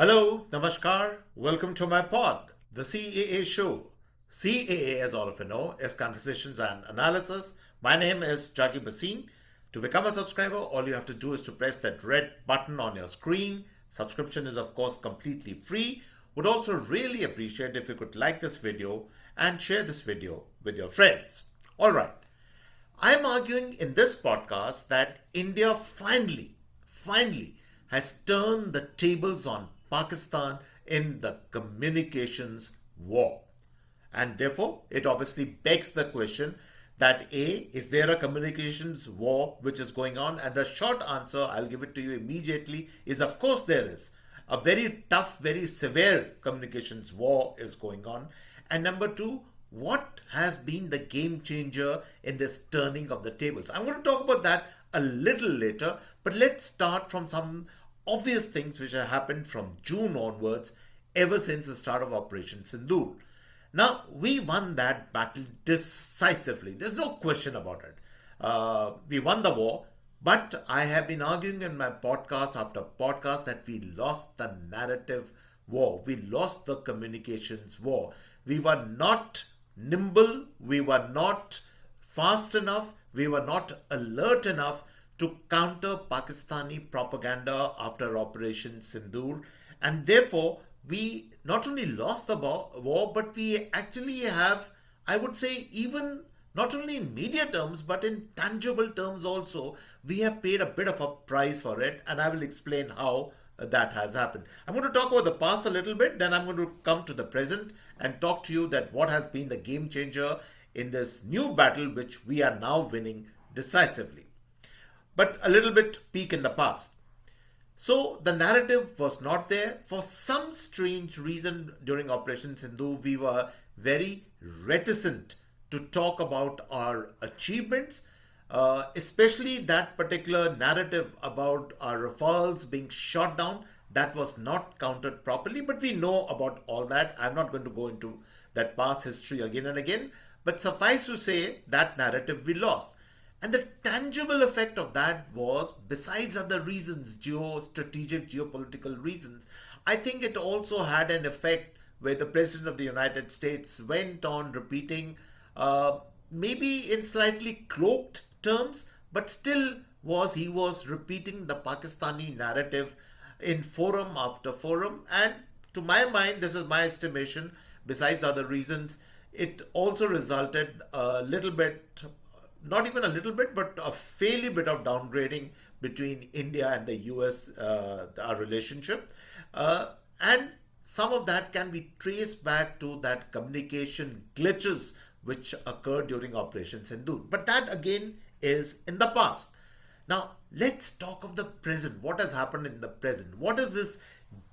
Hello, Namaskar, welcome to my pod, the CAA Show. CAA, as all of you know, is Conversations and Analysis. My name is Juggi Bhasin. To become a subscriber, all you have to do is to press that red button on your screen. Subscription is, of course, completely free. Would also really appreciate if you could like this video and share this video with your friends. All right. I'm arguing in this podcast that India finally has turned the tables on Pakistan in the communications war. And therefore, it obviously begs the question that A, is there a communications war which is going on? And the short answer, I'll give it to you immediately, is of course there is. A very tough, very severe communications war is going on. And number two, what has been the game changer in this turning of the tables? I'm going to talk about that a little later, but let's start from some obvious things which have happened from June onwards, ever since the start of Operation Sindoor. Now, we won that battle decisively. There's no question about it. We won the war, but I have been arguing in my podcast after podcast that we lost the narrative war. We lost the communications war. We were not nimble. We were not fast enough. We were not alert enough to counter Pakistani propaganda after Operation Sindoor. And therefore, we not only lost the war, but we actually have, I would say, even not only in media terms, but in tangible terms also, we have paid a bit of a price for it. And I will explain how that has happened. I'm going to talk about the past a little bit, then I'm going to come to the present and talk to you that what has been the game changer in this new battle, which we are now winning decisively. But a little bit peek in the past. So the narrative was not there. For some strange reason during Operation Sindoor, we were very reticent to talk about our achievements, especially that particular narrative about our Rafales being shot down. That was not counted properly, but we know about all that. I'm not going to go into that past history again and again, but suffice to say that narrative we lost. And the tangible effect of that was, besides other reasons, geostrategic, geopolitical reasons, I think it also had an effect where the President of the United States went on repeating, maybe in slightly cloaked terms, but still he was repeating the Pakistani narrative in forum after forum. And to my mind, this is my estimation, besides other reasons, it also resulted a little bit, not even a little bit, but a fairly bit of downgrading between India and the US, our relationship. And some of that can be traced back to that communication glitches which occurred during Operation Sindoor. But that again is in the past. Now, let's talk of the present. What has happened in the present? What is this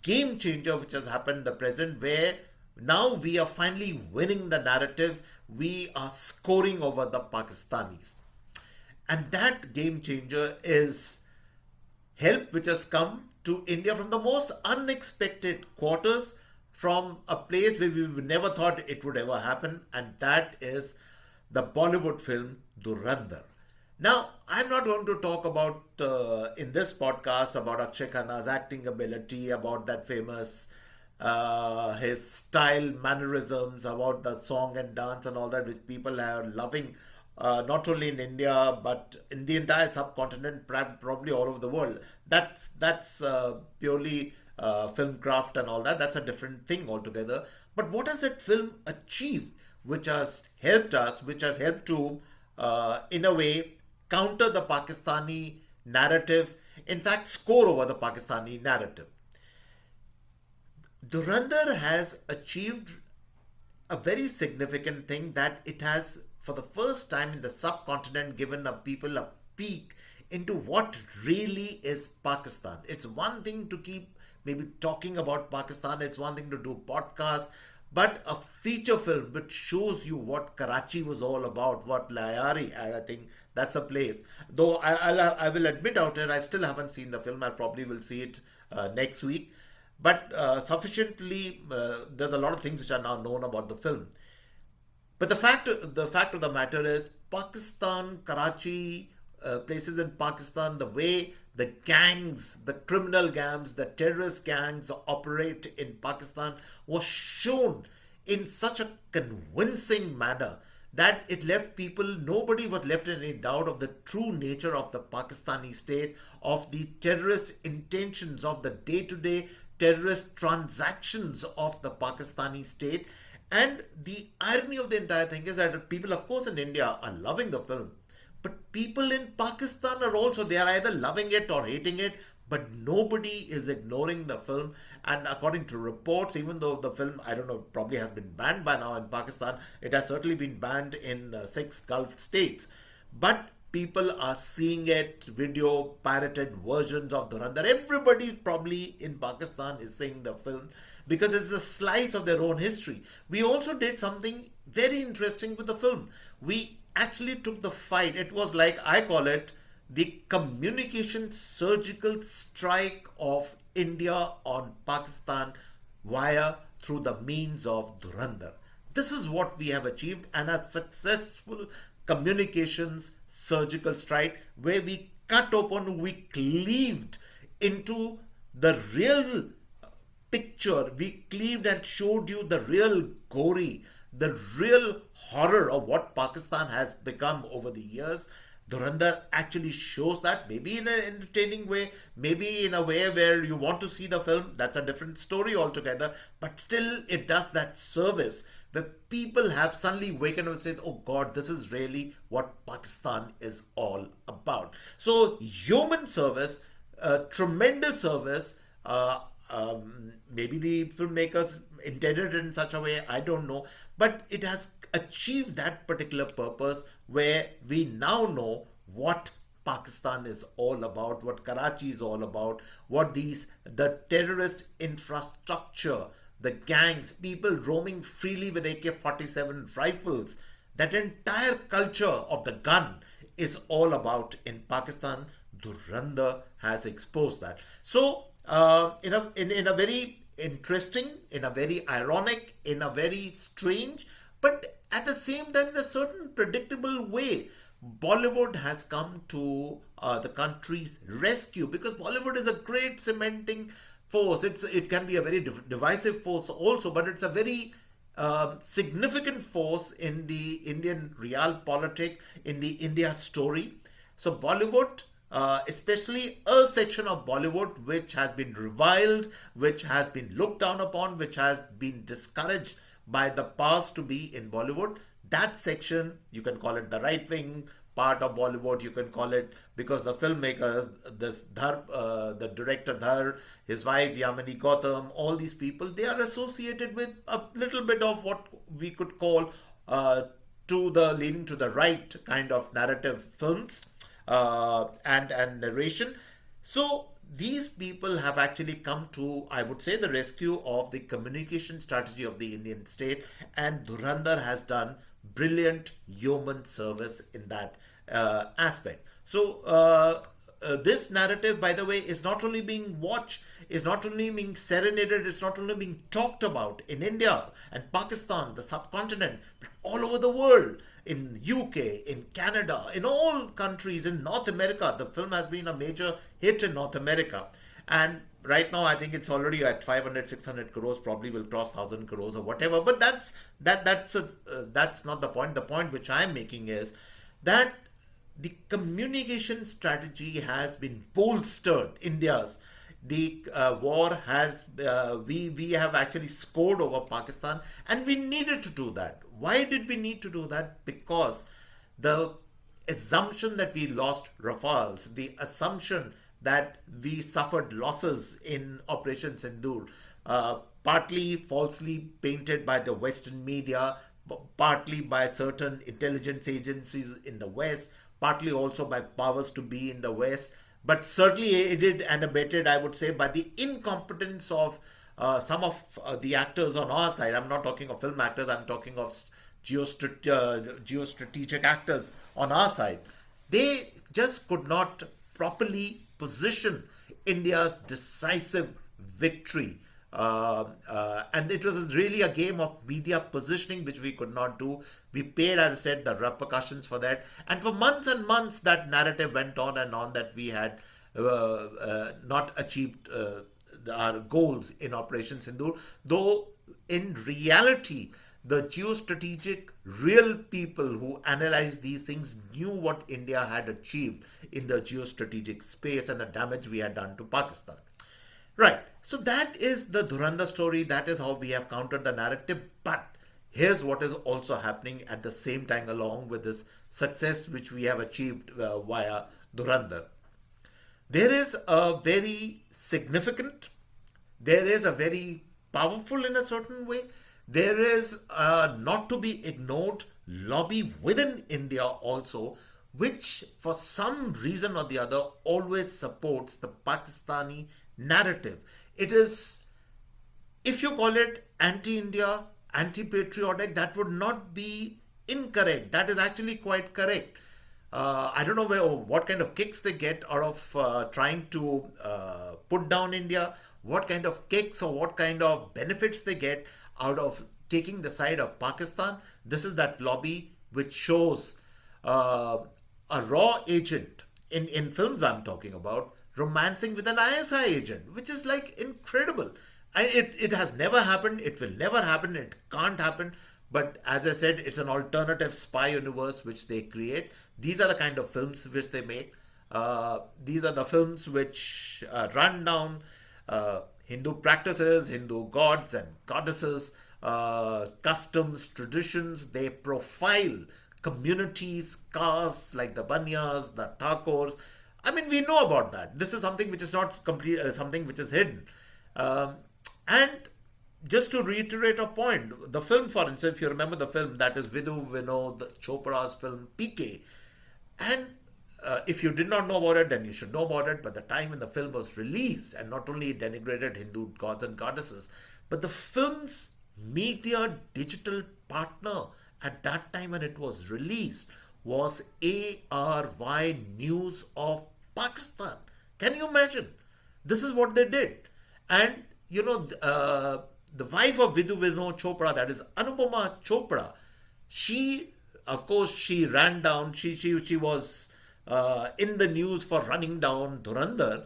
game changer which has happened in the present, where now we are finally winning the narrative. We are scoring over the Pakistanis. And that game changer is help which has come to India from the most unexpected quarters, from a place where we never thought it would ever happen. And that is the Bollywood film Dhurandhyar. Now, I'm not going to talk about in this podcast about Akshay Khanna's acting ability, about that famous his style, mannerisms, about the song and dance and all that, which people are loving, not only in India but in the entire subcontinent, probably all over the world. That's purely film craft and all that. That's a different thing altogether. But what has that film achieved, which has helped us, which has helped to, in a way, counter the Pakistani narrative, in fact, score over the Pakistani narrative? Dhurandhar has achieved a very significant thing, that it has, for the first time in the subcontinent, given people a peek into what really is Pakistan. It's one thing to keep maybe talking about Pakistan, it's one thing to do podcasts, but a feature film which shows you what Karachi was all about, what Layari, I think that's a place. Though I will admit out here, I still haven't seen the film. I probably will see it next week. But sufficiently, there's a lot of things which are now known about the film. But the fact of the matter is, Pakistan, Karachi, places in Pakistan, the way the gangs, the criminal gangs, the terrorist gangs that operate in Pakistan was shown in such a convincing manner that it left people, nobody was left in any doubt of the true nature of the Pakistani state, of the terrorist intentions, of the day-to-day terrorist transactions of the Pakistani state. And the irony of the entire thing is that people, of course, in India are loving the film, but people in Pakistan are also, they are either loving it or hating it, but nobody is ignoring the film. And according to reports, even though the film, I don't know, probably has been banned by now in Pakistan, it has certainly been banned in 6 Gulf states. But people are seeing it, video, pirated versions of Dhurandhar. Everybody probably in Pakistan is seeing the film because it's a slice of their own history. We also did something very interesting with the film. We actually took the fight. It was like, I call it, the communication surgical strike of India on Pakistan through the means of Dhurandhar. This is what we have achieved, and a successful communications surgical strike where we cut open, we cleaved into the real picture. We cleaved and showed you the real gory, the real horror of what Pakistan has become over the years. Dhurandhar actually shows that, maybe in an entertaining way, maybe in a way where you want to see the film. That's a different story altogether, but still it does that service where people have suddenly waken up and said, oh God, this is really what Pakistan is all about. So human service, tremendous service. Maybe the filmmakers intended it in such a way, I don't know, but it has achieved that particular purpose where we now know what Pakistan is all about, what Karachi is all about, what the terrorist infrastructure, the gangs, people roaming freely with AK-47 rifles, that entire culture of the gun is all about in Pakistan. Dhurandhar has exposed that. So in a very interesting, in a very ironic, in a very strange, but at the same time in a certain predictable way, Bollywood has come to the country's rescue, because Bollywood is a great cementing force. It can be a very divisive force also, but it's a very significant force in the Indian realpolitik, in the India story. So Bollywood, especially a section of Bollywood which has been reviled, which has been looked down upon, which has been discouraged by the past to be in Bollywood, that section, you can call it the right-wing part of Bollywood, you can call it, because the filmmakers, the director Dhar, his wife Yamini Gautam, all these people, they are associated with a little bit of what we could call leaning to the right kind of narrative films and narration. So these people have actually come to, I would say, the rescue of the communication strategy of the Indian state, and Dhurandhar has done brilliant yeoman service in that aspect. So this narrative, by the way, is not only being watched, is not only being serenaded, it's not only being talked about in India and Pakistan, the subcontinent, but all over the world, in UK, in Canada, in all countries, in North America. The film has been a major hit in North America. And right now, I think it's already at 500, 600 crores, probably will cross 1,000 crores or whatever. But that's not the point. The point which I'm making is that the communication strategy has been bolstered. India's war has we have actually scored over Pakistan, and we needed to do that. Why did we need to do that? Because the assumption that we lost Rafales, the assumption that we suffered losses in Operation Sindoor, partly falsely painted by the Western media, partly by certain intelligence agencies in the West, partly also by powers to be in the West, but certainly aided and abetted, I would say, by the incompetence of some of the actors on our side. I'm not talking of film actors, I'm talking of geostrategic actors on our side. They just could not properly position India's decisive victory. And it was really a game of media positioning, which we could not do. We paid, as I said, the repercussions for that. And for months and months, that narrative went on and on, that we had not achieved our goals in Operation Sindoor, though in reality, the geostrategic real people who analyzed these things knew what India had achieved in the geostrategic space and the damage we had done to Pakistan. Right. So that is the Dhurandhar story. That is how we have countered the narrative. But here's what is also happening at the same time along with this success which we have achieved via Dhurandhar. There is a very significant, there is a very powerful in a certain way, there is a not to be ignored lobby within India also, which for some reason or the other always supports the Pakistani narrative. It is, if you call it anti-India, anti-patriotic, that would not be incorrect. That is actually quite correct. I don't know what kind of kicks they get out of trying to put down India, what kind of kicks or what kind of benefits they get out of taking the side of Pakistan. This is that lobby which shows a raw agent in films I'm talking about romancing with an ISI agent, which is like incredible. It has never happened. It will never happen. It can't happen. But as I said, it's an alternative spy universe which they create. These are the kind of films which they make. These are the films which run down Hindu practices, Hindu gods and goddesses, customs, traditions. They profile communities, castes like the Banyas, the Thakurs. I mean, we know about that. This is something which is not complete, something which is hidden. And just to reiterate a point, the film, for instance, if you remember the film, that is Vidhu Vinod Chopra's film PK. And if you did not know about it, then you should know about it. But the time when the film was released, and not only it denigrated Hindu gods and goddesses, but the film's media digital partner at that time when it was released was ARY News of Pakistan. Can you imagine? This is what they did. And, you know, the wife of Vidhu Vinod Chopra, that is Anupama Chopra, she, of course, she ran down, she was in the news for running down Dhurandhar.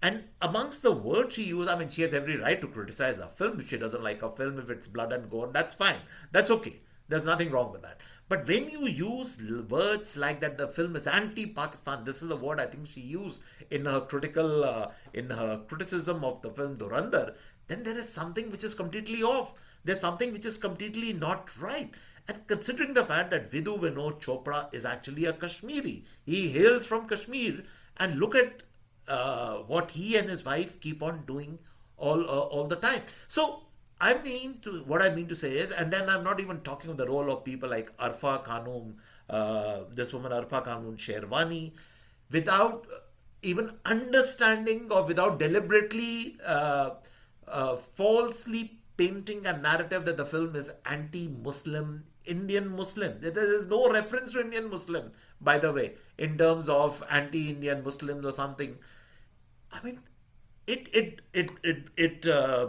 And amongst the words she used, I mean, she has every right to criticize a film. If she doesn't like a film, if it's blood and gore, that's fine. That's okay. There's nothing wrong with that. But when you use words like that, the film is anti-Pakistan. This is a word I think she used in her criticism of the film Dhurandhar. Then there is something which is completely off. There's something which is completely not right. And considering the fact that Vidhu Vinod Chopra is actually a Kashmiri, he hails from Kashmir, and look at what he and his wife keep on doing all the time. So what I mean to say is, and then I'm not even talking of the role of people like Arfa Khanum, this woman Arfa Khanum Sherwani, without even understanding or without deliberately falsely painting a narrative that the film is anti-Muslim, Indian Muslim. There is no reference to Indian Muslim, by the way, in terms of anti-Indian Muslims or something. I mean, it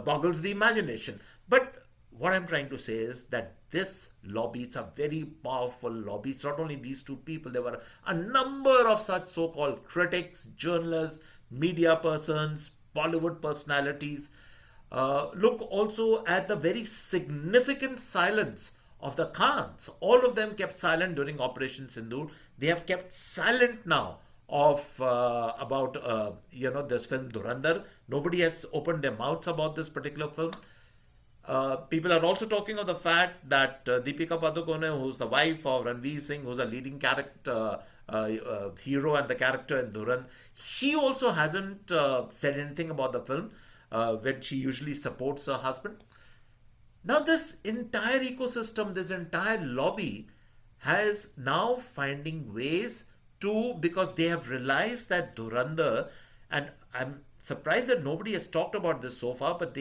boggles the imagination. But what I'm trying to say is that this lobby, it's a very powerful lobby. It's not only these two people. There were a number of such so-called critics, journalists, media persons, Bollywood personalities. Look also at the very significant silence of the Khans. All of them kept silent during Operation Sindoor. They have kept silent now about this film Dhurandhar. Nobody has opened their mouths about this particular film. People are also talking of the fact that Deepika Padukone, who's the wife of Ranveer Singh, who's a leading character, hero and the character in Dhurandhar, she also hasn't said anything about the film when she usually supports her husband. Now this entire ecosystem, this entire lobby has now finding ways to, because they have realized that Dhurandhar, and I'm surprised that nobody has talked about this so far, but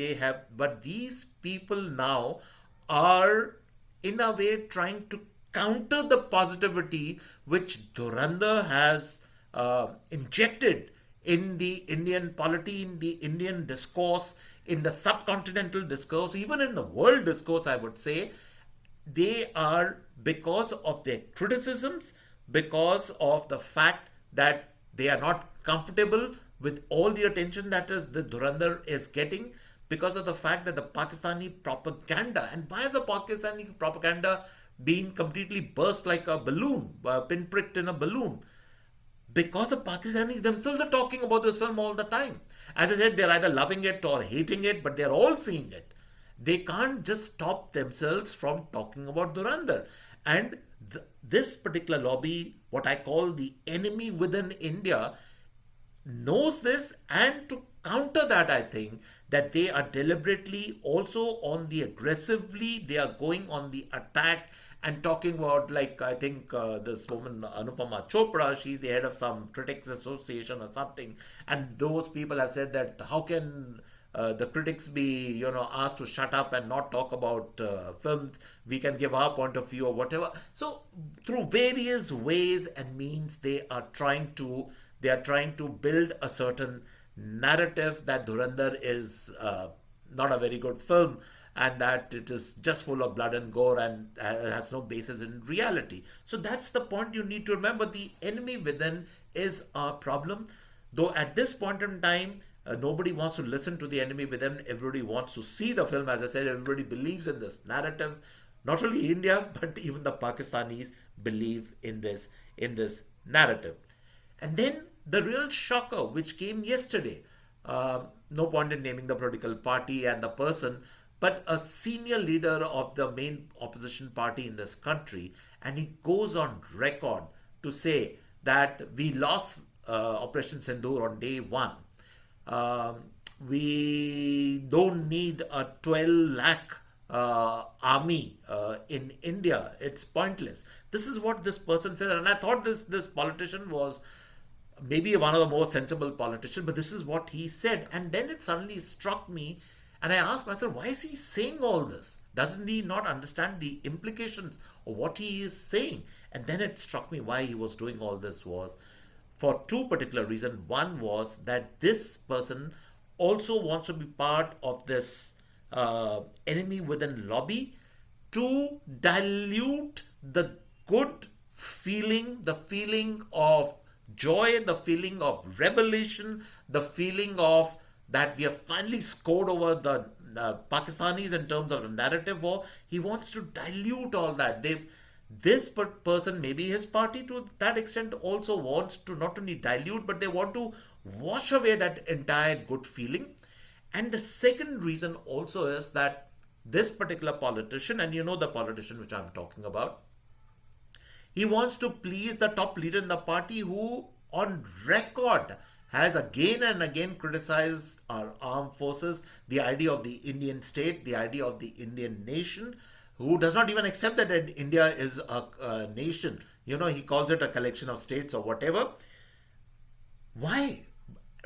these people now are in a way trying to counter the positivity which Dhurandhar has injected in the Indian polity, in the Indian discourse, in the subcontinental discourse, even in the world discourse, I would say. They are, because of their criticisms, because of the fact that they are not comfortable with all the attention that is the Dhurandhar is getting because of the fact that the Pakistani propaganda, and why is the Pakistani propaganda being completely burst like a balloon, pinpricked in a balloon? Because the Pakistanis themselves are talking about this film all the time. As I said, they're either loving it or hating it, but they're all seeing it. They can't just stop themselves from talking about Dhurandhar. And this particular lobby, what I call the enemy within India, knows this, and to counter that, I think that they are deliberately also on the aggressively, they are going on the attack and talking about, like, I think this woman Anupama Chopra, she's the head of some critics association or something, and those people have said that how can the critics be, asked to shut up and not talk about films. We can give our point of view or whatever. So through various ways and means, they are trying to build a certain narrative that Dhurandhar is not a very good film, and that it is just full of blood and gore and has no basis in reality. So that's the point you need to remember. The enemy within is a problem. Though at this point in time, nobody wants to listen to the enemy within. Everybody wants to see the film. As I said, everybody believes in this narrative. Not only India, but even the Pakistanis believe in this narrative. And then the real shocker, which came yesterday, no point in naming the political party and the person, but a senior leader of the main opposition party in this country, and he goes on record to say that we lost Operation Sindoor on day one. We don't need a 12 lakh army in India. It's pointless. This is what this person said, and I thought this politician was maybe one of the more sensible politicians, but this is what he said. And then it suddenly struck me, and I asked myself, why is he saying all this? Doesn't he not understand the implications of what he is saying? And then it struck me why he was doing all this was for two particular reasons. One was that this person also wants to be part of this enemy within lobby to dilute the good feeling, the feeling of joy, the feeling of revelation, the feeling of that we have finally scored over the Pakistanis in terms of the narrative war. He wants to dilute all that. This person, maybe his party to that extent, also wants to not only dilute, but they want to wash away that entire good feeling. And the second reason also is that this particular politician, and you know the politician which I'm talking about, he wants to please the top leader in the party, who on record has again and again criticized our armed forces, the idea of the Indian state, the idea of the Indian nation, who does not even accept that India is a nation. He calls it a collection of states or whatever. Why?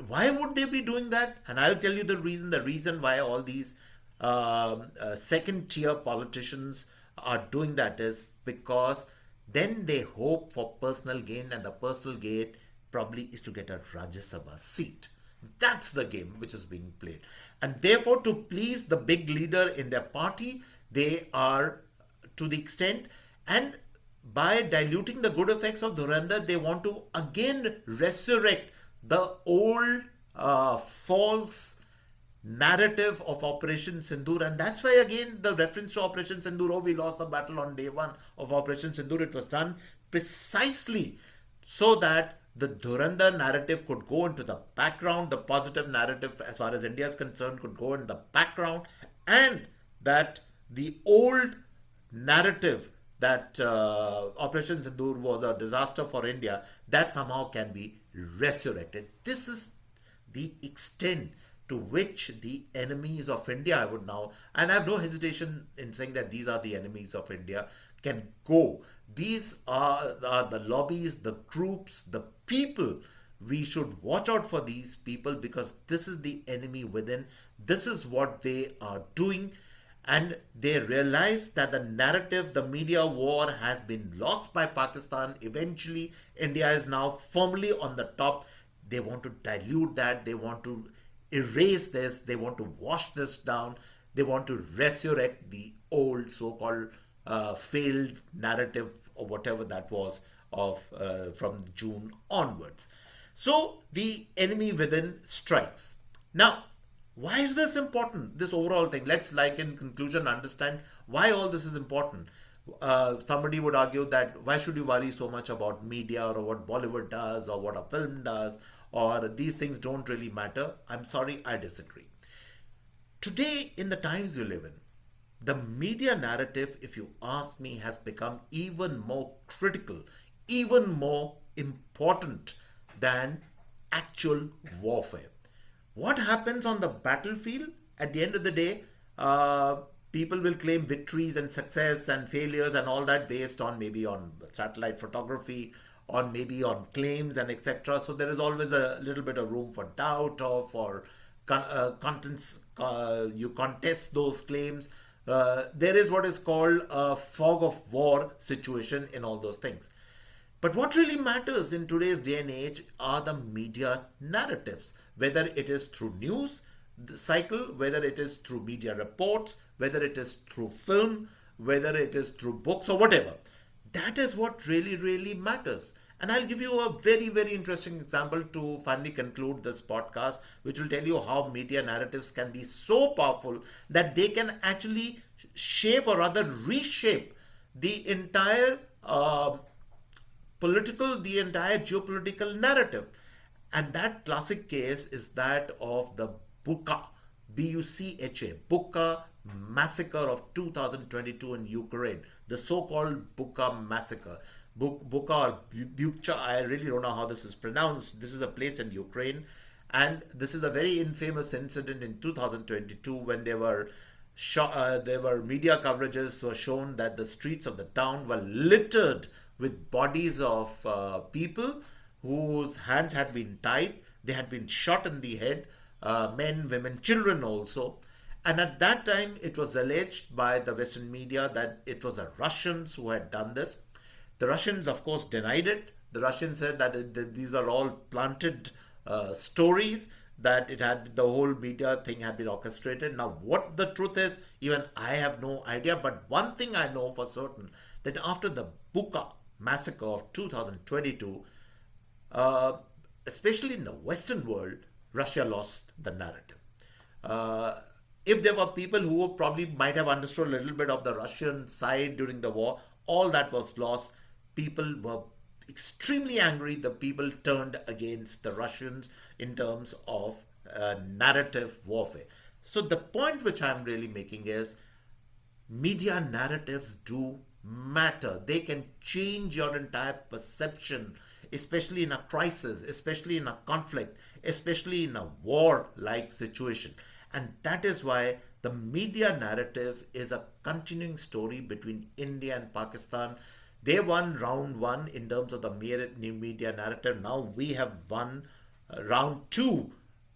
Why would they be doing that? And I'll tell you the reason. The reason why all these second-tier politicians are doing that is because then they hope for personal gain, and the personal gain probably is to get a Rajya Sabha seat. That's the game which is being played. And therefore, to please the big leader in their party, they are, to the extent, and by diluting the good effects of Dhurandhar, they want to again resurrect the old false narrative of Operation Sindoor. And that's why again the reference to Operation Sindoor, oh, we lost the battle on day one of Operation Sindoor. It was done precisely so that the Dhurandhar narrative could go into the background, the positive narrative as far as India is concerned could go in the background, and that the old narrative that Operation Sindoor was a disaster for India, that somehow can be resurrected. This is the extent to which the enemies of India, I would now, and I have no hesitation in saying that these are the enemies of India, can go. These are the lobbies, the groups, the people. We should watch out for these people, because this is the enemy within. This is what they are doing. And they realize that the narrative, the media war has been lost by Pakistan. Eventually, India is now firmly on the top. They want to dilute that. They want to erase this. They want to wash this down. They want to resurrect the old so-called failed narrative or whatever that was of from June onwards. So the enemy within strikes. Now, why is this important? This overall thing. Let's, like in conclusion, understand why all this is important. Somebody would argue that why should you worry so much about media or what Bollywood does or what a film does, or these things don't really matter. I'm sorry, I disagree. Today, in the times we live in, the media narrative, if you ask me, has become even more critical, even more important than actual warfare. What happens on the battlefield? At the end of the day, people will claim victories and success and failures and all that based on maybe on satellite photography, or maybe on claims and etc. So there is always a little bit of room for doubt or for contents. You contest those claims. There is what is called a fog of war situation in all those things. But what really matters in today's day and age are the media narratives, whether it is through news cycle, whether it is through media reports, whether it is through film, whether it is through books or whatever. That is what really, really matters. And I'll give you a very, very interesting example to finally conclude this podcast, which will tell you how media narratives can be so powerful that they can actually shape or rather reshape the entire the entire geopolitical narrative. And that classic case is that of the Bucha, Bucha, Bucha massacre of 2022 in Ukraine, the so-called Bucha massacre. Bucha or Bucha, I really don't know how this is pronounced. This is a place in Ukraine, and this is a very infamous incident in 2022 when there were media coverages were shown that the streets of the town were littered with bodies of people whose hands had been tied. They had been shot in the head, men, women, children also. And at that time, it was alleged by the Western media that it was the Russians who had done this. The Russians, of course, denied it. The Russians said that these are all planted stories, that the whole media thing had been orchestrated. Now, what the truth is, even I have no idea. But one thing I know for certain, that after the Bucha massacre of 2022, especially in the Western world, Russia lost the narrative. If there were people who probably might have understood a little bit of the Russian side during the war, all that was lost. People were extremely angry. The people turned against the Russians in terms of narrative warfare. So the point which I'm really making is media narratives do matter. They can change your entire perception, especially in a crisis, especially in a conflict, especially in a war-like situation. And that is why the media narrative is a continuing story between India and Pakistan. They won round one in terms of the media narrative. Now we have won round two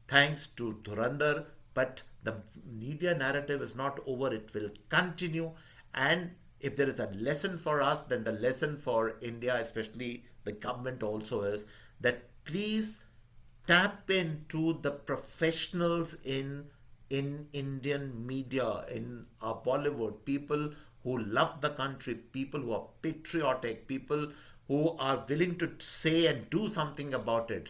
thanks to Dhurandhyar. But the media narrative is not over. It will continue. And if there is a lesson for us, then the lesson for India, especially the government also, is that please tap into the professionals in Indian media, in Bollywood, people who love the country, people who are patriotic, people who are willing to say and do something about it.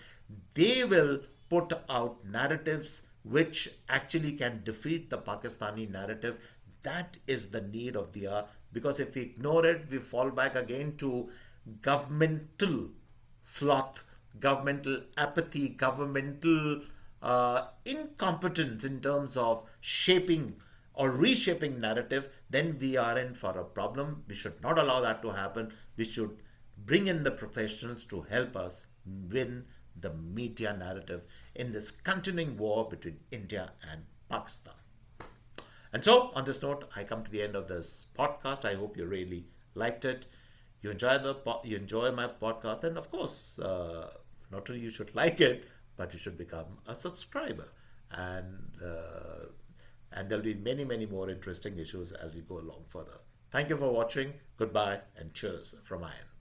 They will put out narratives which actually can defeat the Pakistani narrative. That is the need of the hour, because if we ignore it, we fall back again to governmental sloth, governmental apathy, governmental incompetence in terms of shaping or reshaping narrative. Then we are in for a problem. We should not allow that to happen. We should bring in the professionals to help us win the media narrative in this continuing war between India and Pakistan. And so, on this note, I come to the end of this podcast. I hope you really liked it. You enjoy my podcast, and of course, not only you should like it, but you should become a subscriber. And there'll be many, many more interesting issues as we go along further. Thank you for watching. Goodbye and cheers from my end.